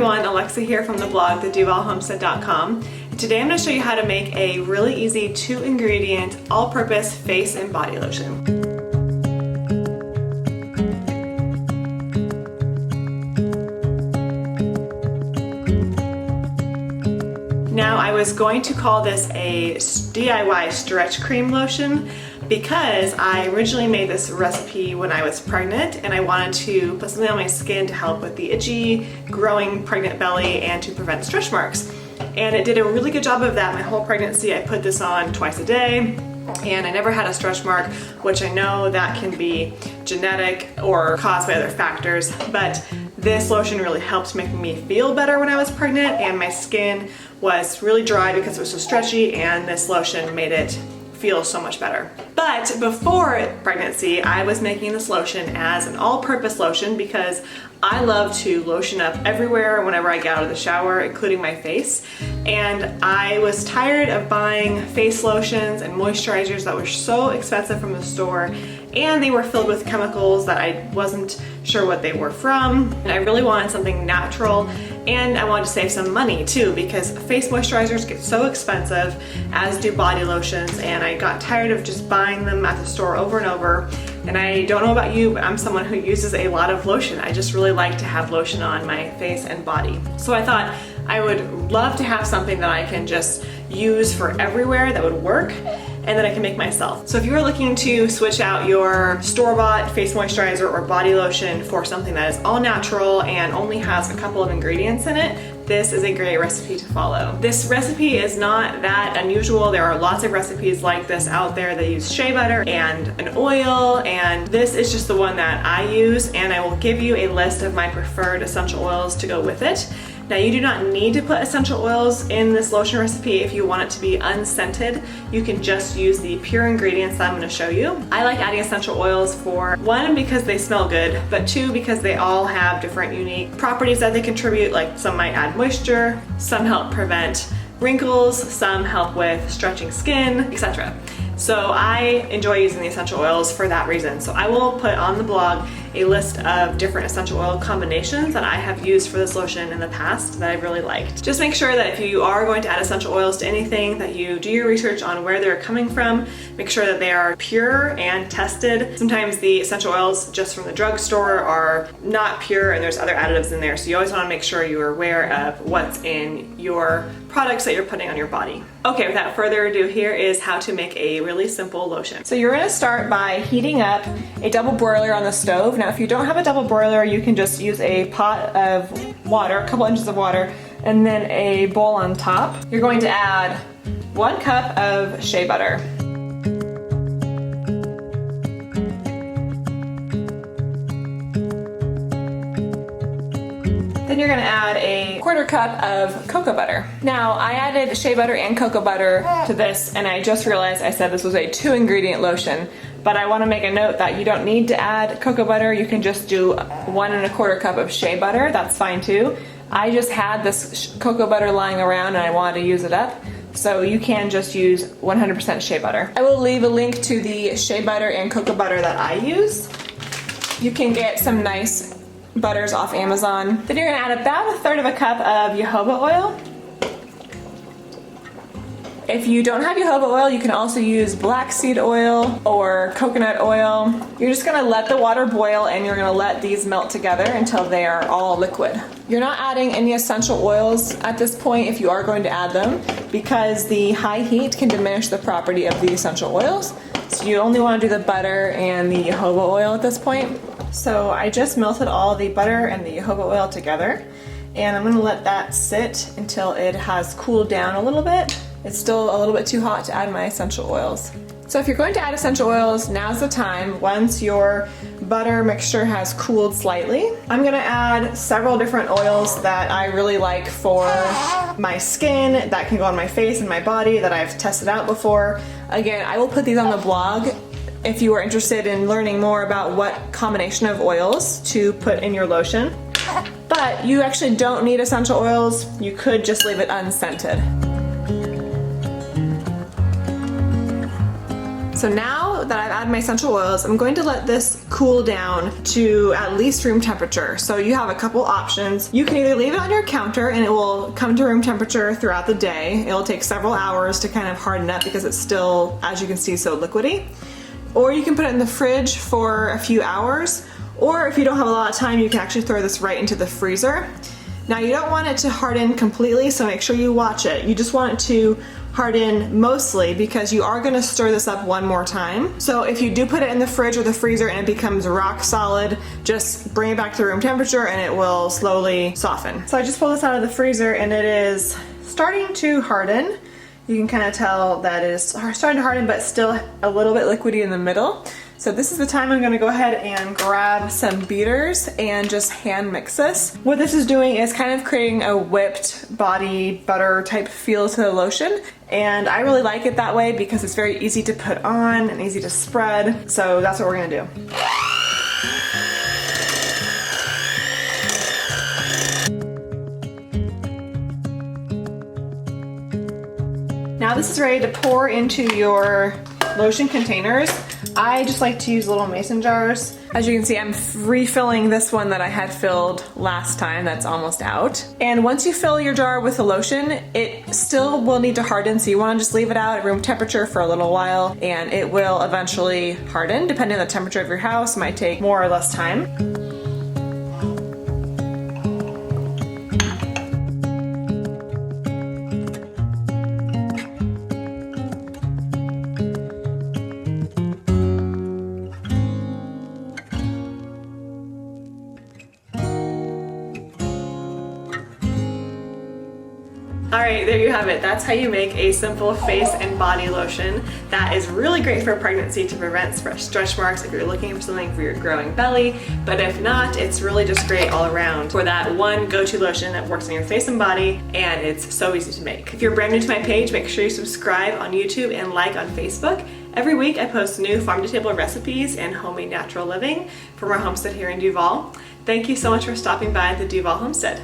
everyone, Alexa here from the blog, theduvalhomestead.com. Today I'm going to show you how to make a really easy 2-ingredient, all-purpose face and body lotion. Now I was going to call this a DIY stretch cream lotion because I originally made this recipe when I was pregnant and I wanted to put something on my skin to help with the itchy, growing pregnant belly and to prevent stretch marks. And it did a really good job of that my whole pregnancy. I put this on twice a day and I never had a stretch mark, which I know that can be genetic or caused by other factors, but this lotion really helped make me feel better when I was pregnant, and my skin was really dry because it was so stretchy, and this lotion made it feel so much better. But before pregnancy, I was making this lotion as an all-purpose lotion because I love to lotion up everywhere whenever I get out of the shower, including my face. And I was tired of buying face lotions and moisturizers that were so expensive from the store, and they were filled with chemicals that I wasn't sure what they were from. And I really wanted something natural, and I wanted to save some money too because face moisturizers get so expensive, as do body lotions, and I got tired of just buying them at the store over and over. And I don't know about you, but I'm someone who uses a lot of lotion. I just really like to have lotion on my face and body. So I thought I would love to have something that I can just use for everywhere that would work and that I can make myself. So if you're looking to switch out your store-bought face moisturizer or body lotion for something that is all natural and only has a couple of ingredients in it, this is a great recipe to follow. This recipe is not that unusual. There are lots of recipes like this out there that use shea butter and an oil, and this is just the one that I use, and I will give you a list of my preferred essential oils to go with it. Now, you do not need to put essential oils in this lotion recipe if you want it to be unscented. You can just use the pure ingredients that I'm going to show you. I like adding essential oils for one, because they smell good, but two, because they all have different unique properties that they contribute. Like some might add moisture, some help prevent wrinkles, some help with stretching skin, etc. So I enjoy using the essential oils for that reason. So I will put on the blog a list of different essential oil combinations that I have used for this lotion in the past that I've really liked. Just make sure that if you are going to add essential oils to anything, that you do your research on where they're coming from. Make sure that they are pure and tested. Sometimes the essential oils just from the drugstore are not pure and there's other additives in there. So you always want to make sure you're aware of what's in your products that you're putting on your body. Okay, without further ado, here is how to make a really simple lotion. So you're gonna start by heating up a double broiler on the stove. Now, if you don't have a double broiler, you can just use a pot of water, a couple inches of water, and then a bowl on top. You're going to add 1 cup of shea butter. Then you're gonna add a 1/4 cup of cocoa butter. Now, I added shea butter and cocoa butter to this, and I just realized I said this was a 2-ingredient lotion, but I wanna make a note that you don't need to add cocoa butter. You can just do 1 1/4 cup of shea butter, that's fine too. I just had this cocoa butter lying around and I wanted to use it up, so you can just use 100% shea butter. I will leave a link to the shea butter and cocoa butter that I use. You can get some nice butters off Amazon. Then you're gonna add about 1/3 cup of jojoba oil. If you don't have jojoba oil, you can also use black seed oil or coconut oil. You're just gonna let the water boil and you're gonna let these melt together until they are all liquid. You're not adding any essential oils at this point if you are going to add them, because the high heat can diminish the property of the essential oils. So you only wanna do the butter and the jojoba oil at this point. So I just melted all the butter and the jojoba oil together, and I'm gonna let that sit until it has cooled down a little bit. It's still a little bit too hot to add my essential oils. So if you're going to add essential oils, now's the time. Once your butter mixture has cooled slightly, I'm gonna add several different oils that I really like for my skin, that can go on my face and my body, that I've tested out before. Again, I will put these on the blog if you are interested in learning more about what combination of oils to put in your lotion. But you actually don't need essential oils. You could just leave it unscented. So now that I've added my essential oils, I'm going to let this cool down to at least room temperature. So you have a couple options. You can either leave it on your counter and it will come to room temperature throughout the day. It'll take several hours to kind of harden up because it's still, as you can see, so liquidy. Or you can put it in the fridge for a few hours. Or if you don't have a lot of time, you can actually throw this right into the freezer. Now you don't want it to harden completely, so make sure you watch it. You just want it to harden mostly because you are going to stir this up one more time. So if you do put it in the fridge or the freezer and it becomes rock solid, just bring it back to room temperature and it will slowly soften. So I just pulled this out of the freezer and it is starting to harden. You can kind of tell that it is starting to harden, but still a little bit liquidy in the middle. So this is the time I'm going to go ahead and grab some beaters and just hand mix this. What this is doing is kind of creating a whipped body butter type feel to the lotion. And I really like it that way because it's very easy to put on and easy to spread. So that's what we're going to do. Now this is ready to pour into your lotion containers. I just like to use little mason jars. As you can see, I'm refilling this one that I had filled last time that's almost out. And once you fill your jar with the lotion, it still will need to harden, so you want to just leave it out at room temperature for a little while and it will eventually harden. Depending on the temperature of your house, it might take more or less time. Alright, there you have it. That's how you make a simple face and body lotion that is really great for pregnancy to prevent stretch marks if you're looking for something for your growing belly. But if not, it's really just great all around for that one go-to lotion that works on your face and body, and it's so easy to make. If you're brand new to my page, make sure you subscribe on YouTube and like on Facebook. Every week I post new farm-to-table recipes and homemade natural living from our homestead here in Duval. Thank you so much for stopping by the Duval Homestead.